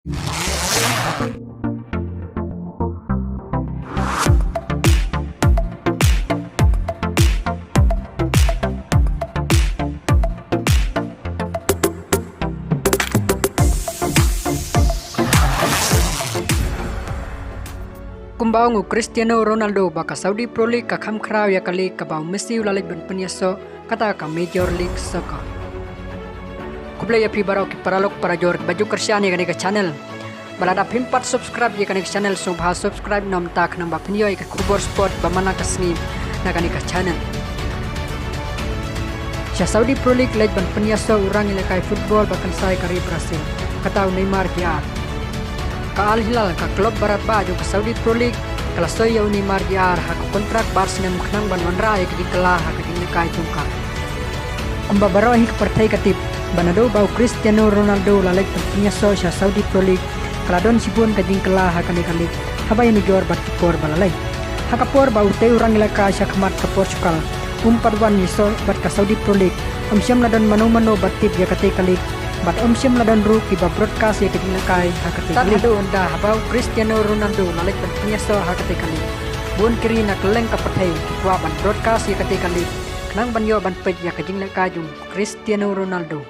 Kumbaungu Cristiano Ronaldo baka Saudi Pro League ka khamkhraw ya kali ka bau Messi ulalik ban penyaso kata ka Major League Soccer. Kublai ya barau ki paralok para jor baju kersiani ka channel. Balada pimpat subscribe ya ka channel so bha subscribe nom tak namba penyo ka kubor sport bamana kasni na ka channel. Sya Saudi Pro League lej ban penyaso urang ilakai football bakan sai kari Brazil. Kata Neymar Jr. Ka Al Hilal ka klub barat baju ke Saudi Pro League kala soy yaw Neymar Jr. ha kontrak Barcelona mukhnang ban wanra ek di kala ha kading kai tungka amba baro hi partai katip banado bau Cristiano Ronaldo lalek punya so sya Saudi Pro League kala don sibun kading kala ha kali habai ni jor bat kor balalai ha kapor bau te urang ilaka sya khamat ka Portugal umparwan ni so bat ka Saudi Pro League syam ladon mano batip ya kate kali bat syam ladon ru ki ba broadcast ya kading kai ha kate kali do onda habau Cristiano Ronaldo lalek punya so ha kate kali bun kiri na keleng ka pathai kwa ban broadcast ya kate kali nang banyo ban pej ya kading kai jung Cristiano Ronaldo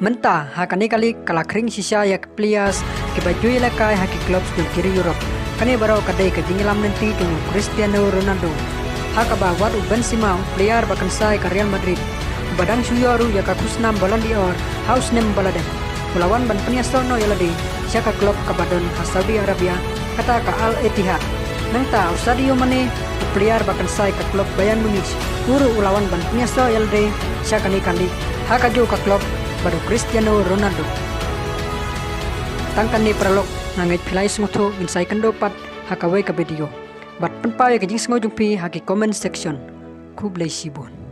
menta ha kani kali kala kring sisa ya players ke baju ya kai ha ki clubs jung kiri Europe kani barau kadai kading lam nanti jung Cristiano Ronaldo ha ka ba wat Benzema player bakan sai ka Real Madrid badang suyoru ya ka kusnam Ballon d'Or house nem balade melawan ban penyasono yalade syaka klub ka badon ka Saudi Arabia kata ka Al Ittihad nangta Sadio Mane player bakan sai ka klub Bayern Munich guru ulawan ban penyaso yalade syaka ni kali ha ka jo ka klub baru Cristiano Ronaldo tangkan ni pralok nangai pilai sungtho insai kendo pat ha ka we ka video bat penpa ya kajing sngojung pi ha ki comment section kublai sibon.